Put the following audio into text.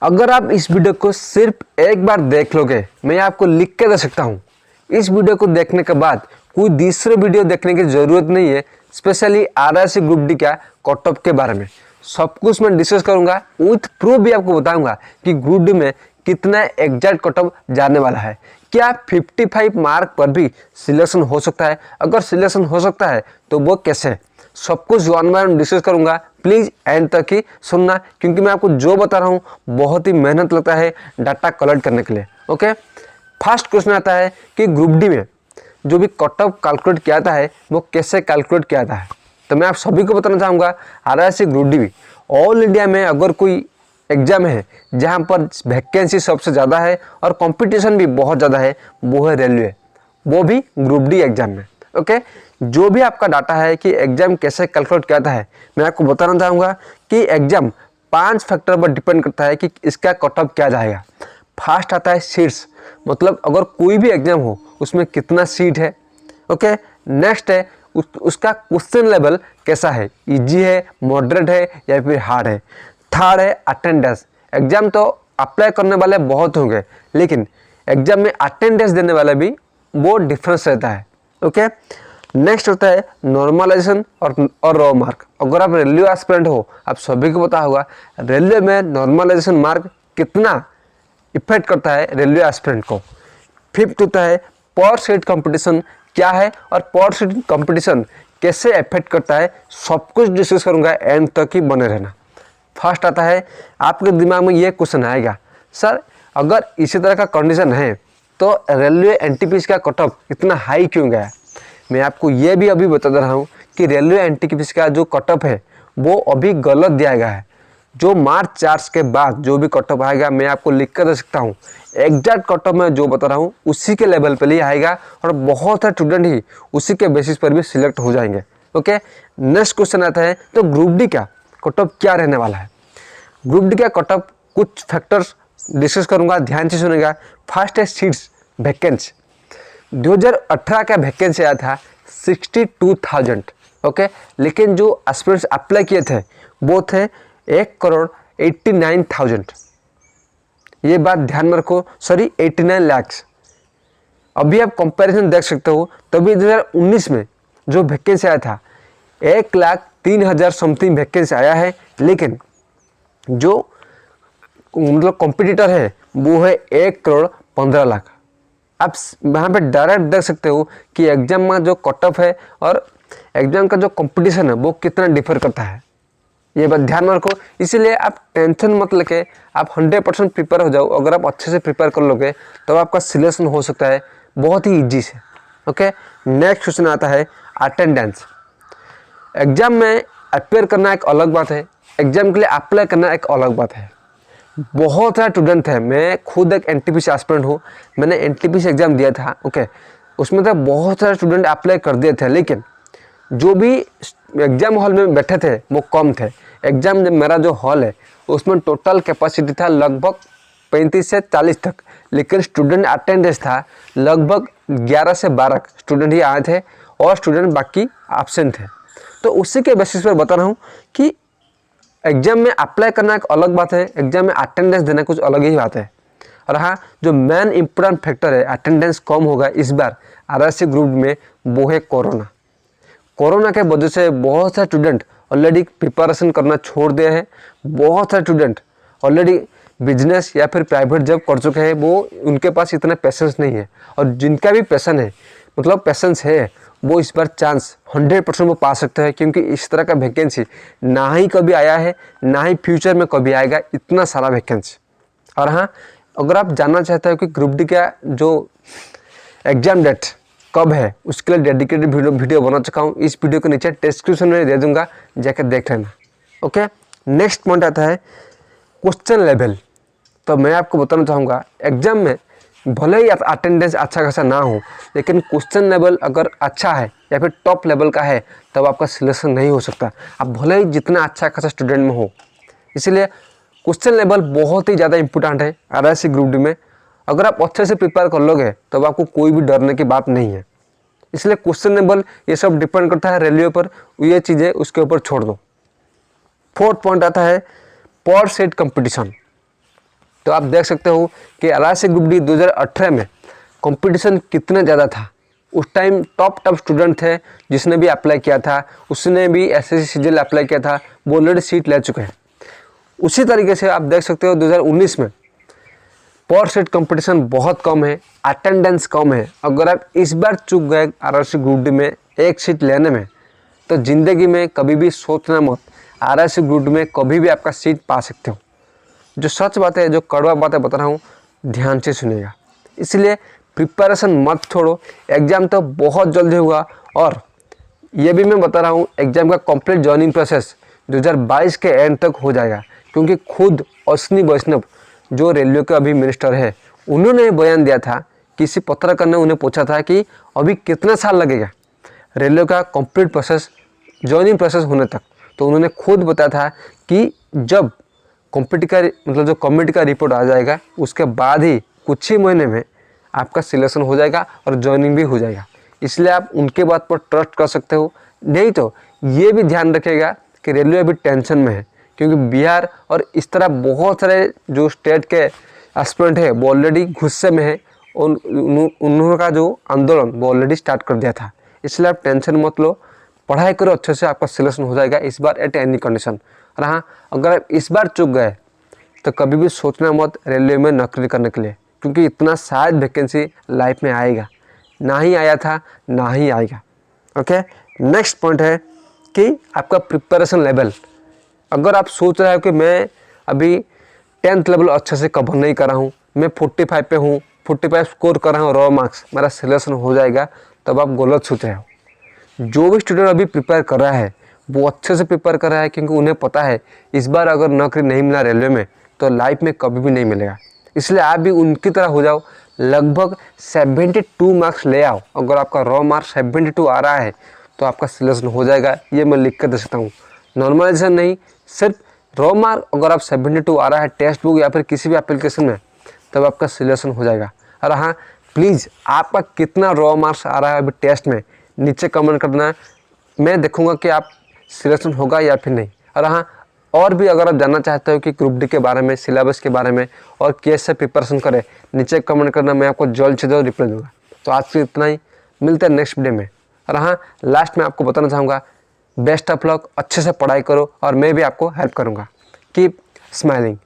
अगर आप इस वीडियो को सिर्फ एक बार देख लोगे, मैं आपको लिख के दे सकता हूँ, इस वीडियो को देखने के बाद कोई दूसरे वीडियो देखने की ज़रूरत नहीं है। स्पेशली आरआरसी ग्रुप डी का कट ऑफ के बारे में सब कुछ मैं डिस्कस करूंगा, विथ प्रूफ भी आपको बताऊंगा कि ग्रुप डी में कितना एग्जैक्ट कट ऑफ जाने वाला है। क्या 55 मार्क पर भी सिलेक्शन हो सकता है? अगर सिलेक्शन हो सकता है तो वो कैसे, सब कुछ वन बाय वन डिस्कस करूंगा। प्लीज़ एंड तक ही सुनना, क्योंकि मैं आपको जो बता रहा हूँ बहुत ही मेहनत लगता है डाटा कलेक्ट करने के लिए। ओके, फर्स्ट क्वेश्चन आता है कि ग्रुप डी में जो भी कट ऑफ कैलकुलेट किया जाता है वो कैसे कैलकुलेट किया जाता है। तो मैं आप सभी को बताना चाहूँगा, आरआरसी ग्रुप डी भी ऑल इंडिया में अगर कोई एग्जाम है जहाँ पर वैकेंसी सबसे ज़्यादा है और कंपटीशन भी बहुत ज़्यादा है, वो है रेलवे, वो भी ग्रुप डी एग्जाम में। ओके, जो भी आपका डाटा है कि एग्जाम कैसे कैलकुलेट किया जाता है, मैं आपको बताना चाहूँगा कि एग्जाम 5 फैक्टर पर डिपेंड करता है कि इसका कट ऑफ क्या जाएगा। फर्स्ट आता है सीट्स, मतलब अगर कोई भी एग्जाम हो उसमें कितना सीट है। ओके, नेक्स्ट है उसका क्वेश्चन लेवल कैसा है, इजी है, मॉडरेट है या फिर हार्ड है। थर्ड है अटेंडेंस, एग्जाम तो अप्लाई करने वाले बहुत होंगे, लेकिन एग्जाम में अटेंडेंस देने वाले भी वो डिफरेंस रहता है। ओके, नेक्स्ट होता है नॉर्मलाइजेशन और रॉ मार्क। अगर आप रेलवे एस्पिरेंट हो, आप सभी को पता होगा रेलवे में नॉर्मलाइजेशन मार्क कितना इफेक्ट करता है रेलवे एस्पिरेंट को। फिफ्थ होता है पर सीट कंपटीशन क्या है और पर सीट कंपटीशन कैसे इफेक्ट करता है, सब कुछ डिस्कस करूंगा, एंड तक ही बने रहना। फर्स्ट आता है, आपके दिमाग में ये क्वेश्चन आएगा, सर अगर इसी तरह का कंडीशन है तो रेलवे एनटीपीसी का कट ऑफ इतना हाई क्यों गया। मैं आपको ये भी अभी बता दे रहा हूँ कि रेलवे एनटीपीसी का जो कट ऑफ है वो अभी गलत दिया गया है। जो मार्च 4 के बाद जो भी कट ऑफ आएगा मैं आपको लिख कर दे सकता हूँ, एग्जैक्ट कट ऑफ मैं जो बता रहा हूँ उसी के लेवल पर ही आएगा और बहुत सारे स्टूडेंट ही उसी के बेसिस पर भी सिलेक्ट हो जाएंगे। ओके, नेक्स्ट क्वेश्चन आता है, तो ग्रुप डी का कट ऑफ क्या रहने वाला है। ग्रुप डी का कट ऑफ कुछ फैक्टर्स डिस्कस करूंगा, ध्यान से सुनेगा। फर्स्ट है सीट्स, वैकेंसी। 2018 का वैकेंसी आया था 62,000। ओके, लेकिन जो एस्पिरेंट्स अप्लाई किए थे वो थे 1,89,000। ये बात ध्यान में रखो, सॉरी 89 लाख। अभी आप कंपैरिजन देख सकते हो, तभी 2019 में जो वैकेंसी आया था 1,03,000 समथिंग वैकेंसी आया है, लेकिन जो मतलब कॉम्पिटिटर है वो है 1,15,00,000। आप यहाँ पे डायरेक्ट देख सकते हो कि एग्जाम में जो कट ऑफ है और एग्जाम का जो कंपटीशन है वो कितना डिफर करता है, ये बात ध्यान में रखो। इसीलिए आप टेंशन मत लेके आप 100% प्रिपेयर हो जाओ। अगर आप अच्छे से प्रिपेयर कर लोगे तो आपका सिलेक्शन हो सकता है बहुत ही ईजी से। ओके, नेक्स्ट क्वेश्चन आता है अटेंडेंस। एग्जाम में अपेयर करना एक अलग बात है, एग्जाम के लिए अप्लाई करना एक अलग बात है। बहुत सारे स्टूडेंट है, मैं खुद एक एनटीपीसी एस्पिरेंट हूँ, मैंने एनटीपीसी एग्जाम दिया था। ओके, उसमें तो बहुत सारे स्टूडेंट अप्लाई कर दिए थे, लेकिन जो भी एग्जाम हॉल में बैठे थे वो कम थे। एग्जाम जब मेरा जो हॉल है उसमें टोटल कैपेसिटी था लगभग 35 से 40 तक, लेकिन स्टूडेंट अटेंडेंस था लगभग 11 से 12 स्टूडेंट ही आए थे और स्टूडेंट बाकी एब्सेंट थे। तो उसी के बेसिस पर बता रहा हूँ कि एग्जाम में अप्लाई करना एक अलग बात है, एग्जाम में अटेंडेंस देना कुछ अलग ही बात है। और हाँ, जो मेन इम्पोर्टेंट फैक्टर है अटेंडेंस कम होगा इस बार आरआरसी ग्रुप में, वो है कोरोना। कोरोना के वजह से बहुत सारे स्टूडेंट ऑलरेडी प्रिपरेशन करना छोड़ दिए हैं। बहुत सारे स्टूडेंट ऑलरेडी बिजनेस या फिर प्राइवेट जॉब कर चुके हैं, वो उनके पास इतना पेशेंस नहीं है। और जिनका भी पैशन है, मतलब पेशेंस है, वो इस बार चांस 100% वो पा सकते हैं, क्योंकि इस तरह का वैकेंसी ना ही कभी आया है ना ही फ्यूचर में कभी आएगा, इतना सारा वैकेंसी। और हाँ, अगर आप जानना चाहते हो कि ग्रुप डी का जो एग्जाम डेट कब है, उसके लिए डेडिकेटेड वीडियो बना चुका हूँ। इस वीडियो के नीचे डिस्क्रिप्शन में दे दूंगा, जाकर देख लेना। ओके, नेक्स्ट पॉइंट आता है क्वेश्चन लेवल। तो मैं आपको बताना चाहूँगा, एग्जाम में भले ही अटेंडेंस अच्छा खासा ना हो, लेकिन क्वेश्चन लेवल अगर अच्छा है या फिर टॉप लेवल का है तब आपका सिलेक्शन नहीं हो सकता, आप भले ही जितना अच्छा खासा स्टूडेंट में हो। इसलिए क्वेश्चन लेवल बहुत ही ज़्यादा इंपॉर्टेंट है आरआरसी ग्रुप डी में। अगर आप अच्छे से प्रिपेयर कर लोगे तब आपको कोई भी डरने की बात नहीं है। इसलिए क्वेश्चन लेवल ये सब डिपेंड करता है रेलवे पर, ये चीज़ें उसके ऊपर छोड़ दो। फोर्थ पॉइंट आता है पर सेट कंपटीशन। तो आप देख सकते हो कि RRC ग्रुप डी 2018 में कंपटीशन कितना ज़्यादा था। उस टाइम टॉप स्टूडेंट थे, जिसने भी अप्लाई किया था, उसने भी SSC CGL अप्लाई किया था, वो ऑलरेडी सीट ले चुके हैं। उसी तरीके से आप देख सकते हो 2019 में पर सेट कंपटीशन बहुत कम है, अटेंडेंस कम है। अगर आप इस बार चूक गए RRC ग्रुप डी में एक सीट लेने में, तो ज़िंदगी में कभी भी सोचना मत, RRC ग्रुप डी में कभी भी आपका सीट पा सकते हो। जो सच बात है, जो कड़वा बातें बता रहा हूँ, ध्यान से सुनिएगा। इसलिए प्रिपरेशन मत छोड़ो, एग्ज़ाम तो बहुत जल्दी होगा। और ये भी मैं बता रहा हूँ, एग्ज़ाम का कंप्लीट जॉइनिंग प्रोसेस 2022 के एंड तक हो जाएगा, क्योंकि खुद अश्विनी वैष्णव जो रेलवे के अभी मिनिस्टर है, उन्होंने बयान दिया था। किसी पत्रकार ने उन्हें पूछा था कि अभी कितना साल लगेगा रेलवे का कंप्लीट प्रोसेस जॉइनिंग प्रोसेस होने तक, तो उन्होंने खुद बताया था कि जब कॉम्पिटी का मतलब जो कमेटी का रिपोर्ट आ जाएगा, उसके बाद ही कुछ ही महीने में आपका सिलेक्शन हो जाएगा और ज्वाइनिंग भी हो जाएगा। इसलिए आप उनके बात पर ट्रस्ट कर सकते हो। नहीं तो ये भी ध्यान रखिएगा कि रेलवे अभी टेंशन में है, क्योंकि बिहार और इस तरह बहुत सारे जो स्टेट के एस्पिरेंट है वो ऑलरेडी गुस्से में है और उन्होंने का जो आंदोलन वो ऑलरेडी स्टार्ट कर दिया था। इसलिए आप टेंशन मत लो, पढ़ाई करो अच्छे से, आपका सिलेक्शन हो जाएगा इस बार एट एनी कंडीशन। और हाँ, अगर आप इस बार चूक गए तो कभी भी सोचना मत रेलवे में नौकरी करने के लिए, क्योंकि इतना शायद वैकेंसी लाइफ में आएगा, ना ही आया था ना ही आएगा। ओके, नेक्स्ट पॉइंट है कि आपका प्रिपरेशन लेवल। अगर आप सोच रहे हो कि मैं अभी 10th लेवल अच्छे से कवर नहीं कर रहा हूँ, मैं 45 पे हूँ, 45 स्कोर कर रहा हूँ रॉ मार्क्स, मेरा सिलेक्शन हो जाएगा, तब आप गलत सोच रहे हो। जो भी स्टूडेंट अभी प्रिपेयर कर रहा है वो अच्छे से प्रिपेयर कर रहा है, क्योंकि उन्हें पता है इस बार अगर नौकरी नहीं मिला रेलवे में तो लाइफ में कभी भी नहीं मिलेगा। इसलिए आप भी उनकी तरह हो जाओ, लगभग 72 मार्क्स ले आओ। अगर आपका रॉ मार्क्स 72 आ रहा है तो आपका सिलेक्शन हो जाएगा, ये मैं लिख कर दे सकता हूँ। नॉर्मलाइजेशन नहीं, सिर्फ रॉ मार्क अगर आप 72 आ रहा है टेक्स्ट बुक या फिर किसी भी एप्लीकेशन में, तब आपका सिलेक्शन हो जाएगा। और हाँ, प्लीज़ आपका कितना रॉ मार्क्स आ रहा है अभी टेस्ट में, नीचे कमेंट करना, मैं देखूंगा कि आप सिलेक्शन होगा या फिर नहीं। और हाँ, और भी अगर आप जानना चाहते हो कि ग्रुप डी के बारे में, सिलेबस के बारे में और कैसे प्रिपरेशन करें, नीचे कमेंट करना, मैं आपको जल्द से जल्द रिप्लाई दूंगा। तो आज से इतना ही, मिलते हैं नेक्स्ट वीडियो में। और हाँ, लास्ट में आपको बताना चाहूँगा, बेस्ट ऑफ लक, अच्छे से पढ़ाई करो और मैं भी आपको हेल्प करूँगा। Keep smiling.